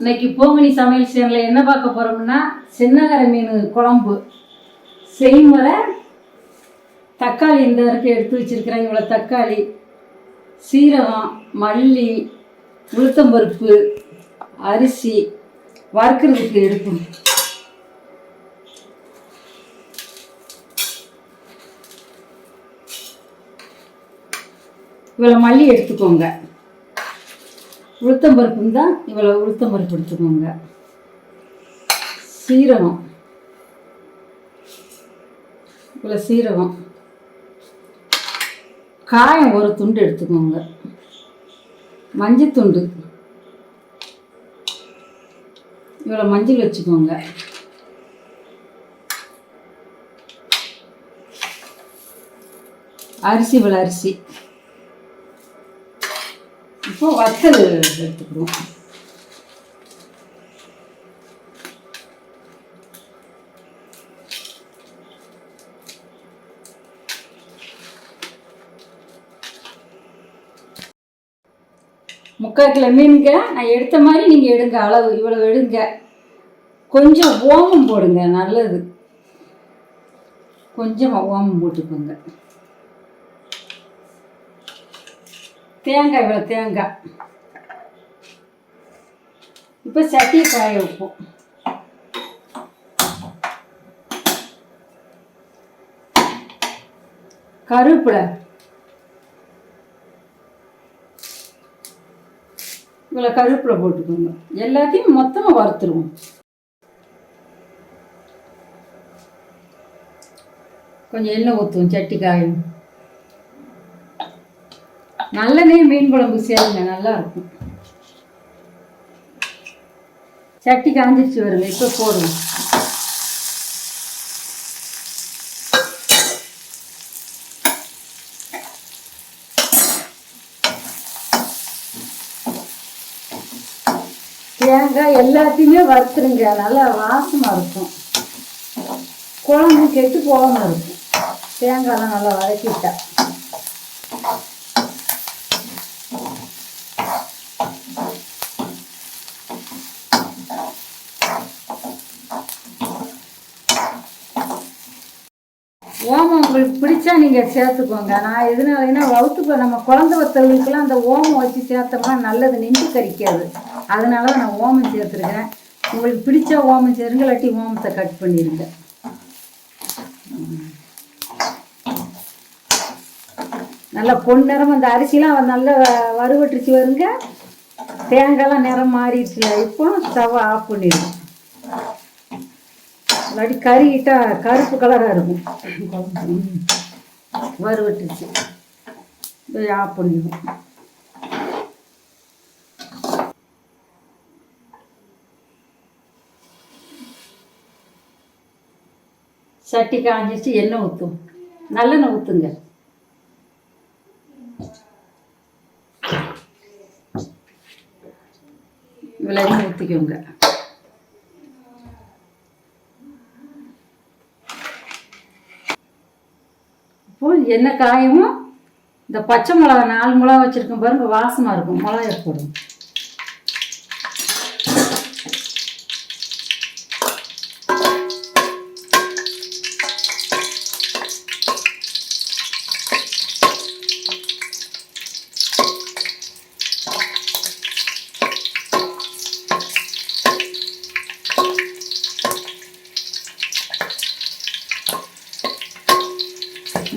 இன்னைக்கு போங்கனி சமையல் சேனலில் என்ன பார்க்க போகிறோம்னா சின்னகரை மீன் குழம்பு செய்முறை. தக்காளி இந்த வரைக்கும் எடுத்து வச்சுருக்கிறேன். இவ்வளோ தக்காளி, சீரகம், மல்லி, உளுத்தம்பருப்பு, அரிசி வறுக்கிறதுக்கு இருக்கும். இவ்வளோ மல்லி எடுத்துக்கோங்க. உளுத்தம்பருப்பு தான் இவ்வளோ உளுத்தம்பருப்பு எடுத்துக்கோங்க. சீரகம், இவ்வளோ சீரகம். காயம் ஒரு துண்டு எடுத்துக்கோங்க. மஞ்சள் துண்டு, இவ்வளோ மஞ்சள் வச்சுக்கோங்க. அரிசி, இவ்வளோ அரிசி. இப்போ வத்தல் எடுத்துக்கிறோம். முக்கால் கிலோ மீனுங்க நான் எடுத்த மாதிரி நீங்கள் எடுங்க. அளவு இவ்வளோ எடுங்க. கொஞ்சம் ஓமம் போடுங்க, நல்லது. கொஞ்சமாக ஓமம் போட்டுக்கோங்க. தேங்காய், இவ்வளோ தேங்காய். இப்போ சட்டியை காய வைப்போம். கருவேப்பிலை, இவ்வளோ கருவேப்பிலை போட்டுக்கோங்க. எல்லாத்தையும் மொத்தமாக வறுத்துருவோம். கொஞ்சம் எண்ணெய் ஊற்றுவோம். சட்டி காயும். நல்லெண்ணெய் மீன் குழம்பு சேருங்க, நல்லா இருக்கும். சட்டி காஞ்சிச்சு வருங்க. இப்போ போடுவோம். தேங்காய் எல்லாத்தையுமே வறுத்துருங்க. நல்லா வாசமாக இருக்கும். குழம்பு கெட்டு போகாமல் இருக்கும். தேங்காய்லாம் நல்லா வதக்கிட்டா. ஓமம் உங்களுக்கு பிடிச்சா நீங்கள் சேர்த்துக்கோங்க. நான் எதுனாலன்னா வவுத்துக்கு நம்ம குழந்தை வத்தலுக்கெல்லாம் அந்த ஓமம் வச்சு சேர்த்தோம்னா நல்லது, நெஞ்சு கறிக்காது. அதனால தான் நான் ஓமம் சேர்த்துருக்கிறேன். உங்களுக்கு பிடிச்சா ஓமம் சேருங்க, இல்லாட்டி ஓமத்தை கட் பண்ணிடுங்க. நல்லா பொன்னிறம் அந்த அரிசிலாம் நல்லா வறுவட்டுச்சு வருங்க. தேங்காய்லாம் நிறம் மாறிடுச்சுல. இப்போ ஸ்டவ் ஆஃப் பண்ணிடுங்க. இல்லாட்டி கறிக்கிட்டா கருப்பு கலராக இருக்கும். வறுவட்டுச்சு. ஆஃப் பண்ணிடுவோம். சட்டி காஞ்சிச்சு. எண்ணெய் ஊற்றும். நல்லெண்ணெய் ஊற்றுங்க. இவ்வளோ எண்ணெய் ஊற்றிக்கோங்க. இப்போ எண்ணெய் காயமும் இந்த பச்சை மிளகா 4 மிளகா வச்சுருக்கோம் பாருங்க, வாசமாக இருக்கும். மிளகாய் போடும்.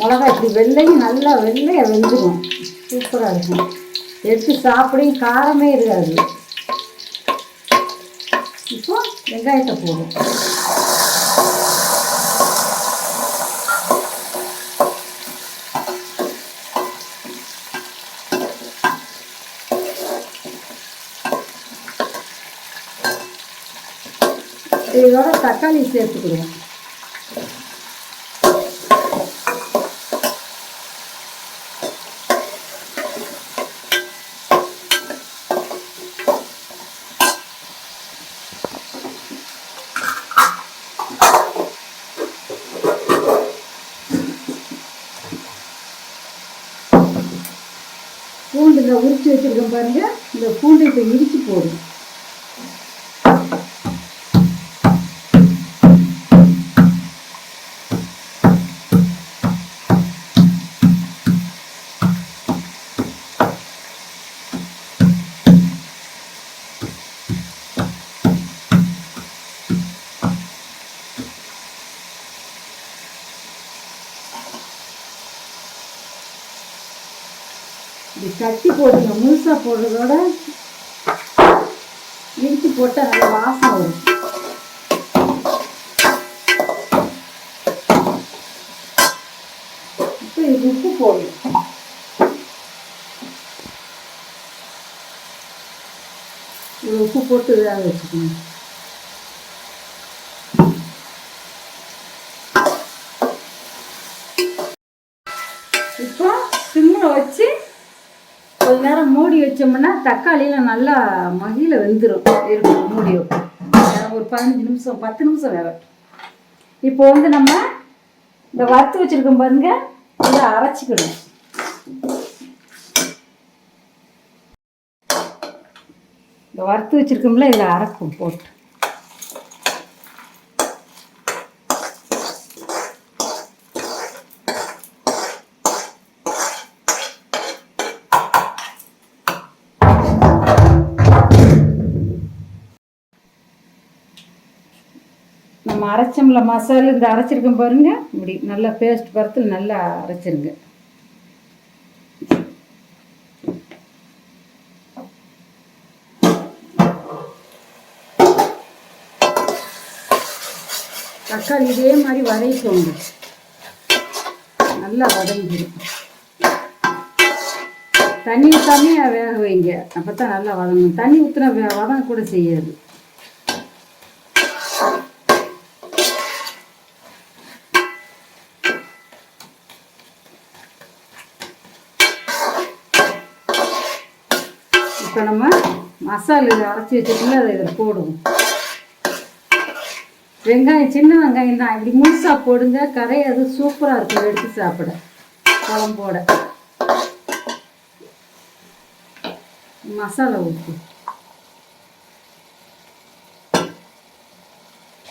மிளகா இப்படி வெள்ளையும் நல்லா வெள்ளையாக வெந்துடும். சூப்பராக இருக்கும். எடுத்து சாப்பிடையும் காரமே இருக்காது. இப்போ வெங்காயத்தை போடும். இதோட தக்காளி சேர்த்துக்கிடுவோம். பூண்டு இந்த உரிச்சு வச்சுருக்கேன் பாருங்கள். இந்த பூண்டை இப்போ இடித்து போடும். இப்படி கட்டி போடுங்க. முழுசாக போடுறதோட இடித்து போட்டால் நல்ல வாசம் வரும். இப்போ இது உப்பு போடணும். இது உப்பு போட்டு வேக வச்சுக்கணும். இப்போ சிம்மில் வச்சு கொஞ்ச நேரம் மூடி வச்சோம்னா தக்காளியில் நல்லா மகிழ வெந்துடும். இருக்கும் மூடி வைப்போம். ஒரு 15 நிமிஷம் 10 நிமிஷம் வேக. இப்போ நம்ம இந்த வறுத்து வச்சுருக்கோம் பாருங்க, இதை அரைச்சிக்கணும். இந்த வறுத்து வச்சுருக்கோம்ல இதில் அரைக்கும் போட்டு. நம்ம அரைச்சோம்ல மசாலா, இந்த அரைச்சிருக்கோம் பாருங்க, இப்படி நல்லா பேஸ்ட் பருத்தில் நல்லா அரைச்சிருங்க. தக்காளி இதே மாதிரி வதக்கிக்கோங்க. நல்லா வதங்கிடும். தண்ணி ஊற்றாமே வேக வைங்க, அப்போ தான் நல்லா வதங்கும். தண்ணி ஊற்றினா வதங்க கூட செய்யாது. இப்போ நம்ம மசாலா அரைச்சி வச்சுட்டுல அதை இதில் போடுவோம். வெங்காயம் சின்ன வெங்காயம் தான், இப்படி முழுசாக போடுங்க. கரையாது, சூப்பராக இருக்கும் எடுத்து சாப்பிட குழம்போட. மசாலா ஊற்றி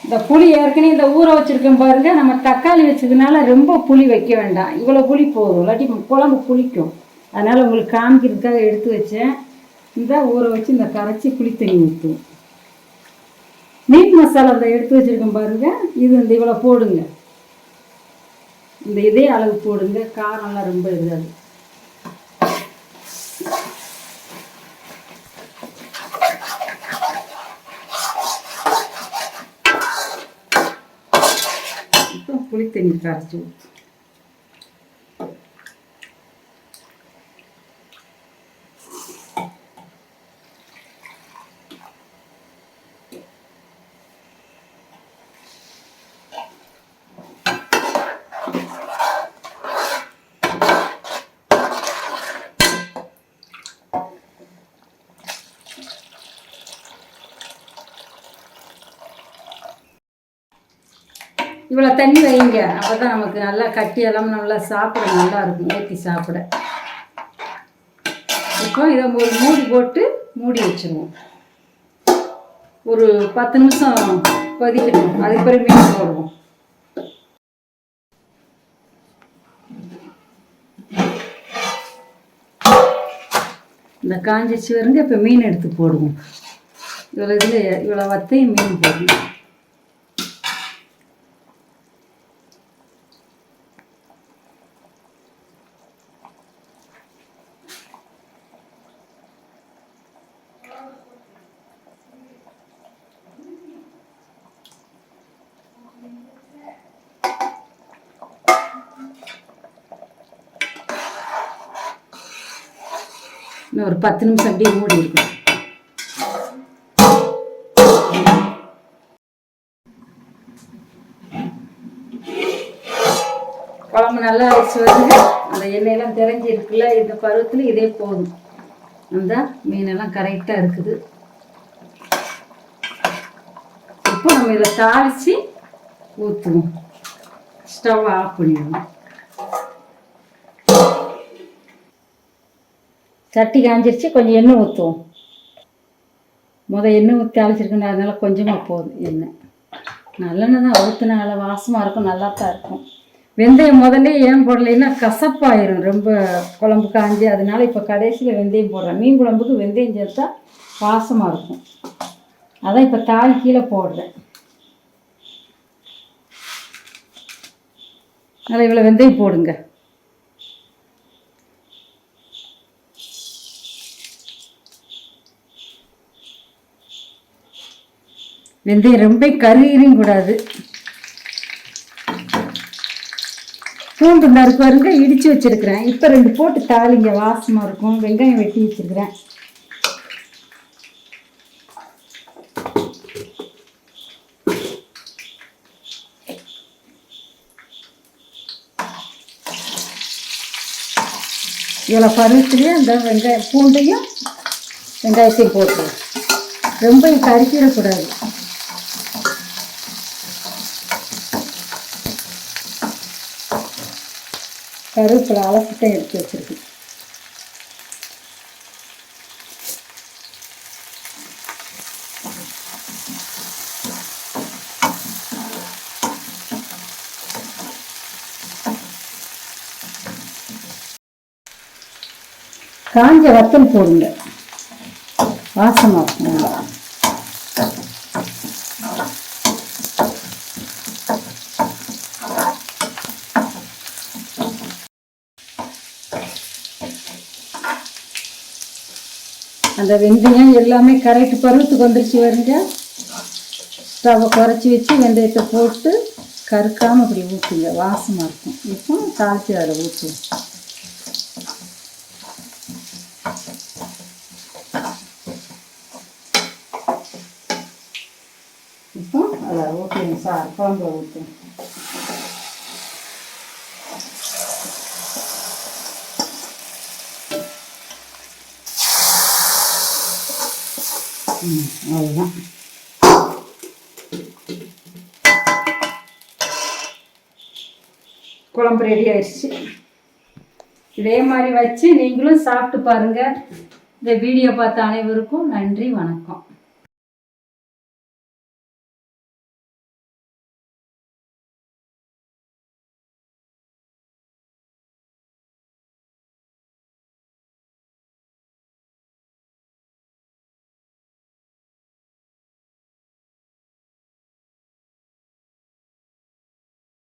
இந்த புளி ஏற்கனவே இந்த ஊற வச்சுருக்கோம் பாருங்க. நம்ம தக்காளி வச்சதுனால ரொம்ப புளி வைக்க வேண்டாம், இவ்வளோ புளி போதும். இல்லாட்டி குழம்பு புளிக்கும். அதனால் உங்களுக்கு காமிக்கிறதுக்காக எடுத்து வச்சேன். இந்த ஊற வச்சு இந்த கரைச்சி புளி தண்ணி ஊற்றுவோம். மீட் மசாலா இந்த எடுத்து வச்சுருக்கோம் பாருங்க, இது இந்த இவ்வளோ போடுங்க. இந்த இதே அளவு போடுங்க, காரம்லாம் ரொம்ப இருக்காது. இப்போ புளி தண்ணி கரைச்சி ஊற்று. இவ்வளோ தண்ணி வைங்க, அப்போ தான் நமக்கு நல்லா கட்டியெல்லாம் நல்லா சாப்பிட நல்லா இருக்கும், ஊற்றி சாப்பிட. இப்போ இதை ஒரு மூடி போட்டு மூடி வச்சுருவோம். ஒரு 10 நிமிஷம் கொதிக்கணும். அதுக்கு பிறகு மீன் போடுவோம். இந்த காஞ்சிச்சு வருங்க. இப்போ மீன் எடுத்து போடுவோம். இவ்வளோ வத்தையும் மீன் போடணும். இன்னும் ஒரு 10 நிமிஷம் அப்படியே மூடி இருக்கும். குழம்பு நல்லா அரைச்சி வருது. அந்த எண்ணெயெல்லாம் தெரிஞ்சு இருக்குல்ல, இந்த பருவத்தில் இதே போதும். அந்த மீனெல்லாம் கரெக்டாக இருக்குது. இப்போ நம்ம இதை தாளித்து ஊற்றுவோம். ஸ்டவ் ஆஃப் பண்ணிடுவோம். சட்டி காஞ்சிருச்சு. கொஞ்சம் எண்ணெய் ஊற்றுவோம். எண்ணெய் ஊற்றி அழைச்சிருக்குங்க, அதனால கொஞ்சமாக போதும் எண்ணெய். நல்லெண்ணெய் தான் ஊற்றினா நல்லா வாசமாக இருக்கும், நல்லா தான் இருக்கும். வெந்தயம் முதல்ல ஏன் போடலைன்னா கசப்பாயிரும் ரொம்ப குழம்பு காஞ்சி. அதனால இப்போ கடைசியில் வெந்தயம் போடுறேன். மீன் குழம்புக்கு வெந்தயம் சேர்த்தா வாசமாக இருக்கும். அதான் இப்போ தாலி கீழே போடுறேன். அதில் இவ்வளோ வெந்தயம் போடுங்க. வெந்தயம் ரொம்ப கருகிரும் கூடாது. பூண்டு நறுக்கு வருங்க இடித்து வச்சுருக்கிறேன். இப்போ 2 போட்டு தாளிங்க, வாசமாக இருக்கும். வெங்காயம் வெட்டி வச்சுருக்கிறேன். இவ்வளோ பருவத்துலேயே அந்த பூண்டையும் வெங்காயத்தையும் போட்டு ரொம்ப கறிக்கிடக்கூடாது. கருவேப்பிலை அலசித்தான் எடுத்து வச்சிருக்கேன். காஞ்ச வத்தல் போடுங்க, வாசமாக இருக்கும். அந்த வெந்தயம் எல்லாமே கரெக்ட் பருவத்துக்கு வந்துருச்சு வருங்க. ஸ்டவ்வை குறைச்சி வச்சு வெந்தயத்தை போட்டு கருக்காமல் இப்படி ஊற்றுங்க, வாசமாக இருக்கும். இப்போ தாளித்து அதில் ஊற்றுவோம். இப்போ அதில் ஊற்றுங்க சார், குழம்புல ஊற்றுவோம். அவ்வளோதான். குழம்பு ரெடி ஆயிடுச்சு. இதே மாதிரி வச்சு நீங்களும் சாப்பிட்டு பாருங்கள். இந்த வீடியோ பார்த்த அனைவருக்கும் நன்றி, வணக்கம்.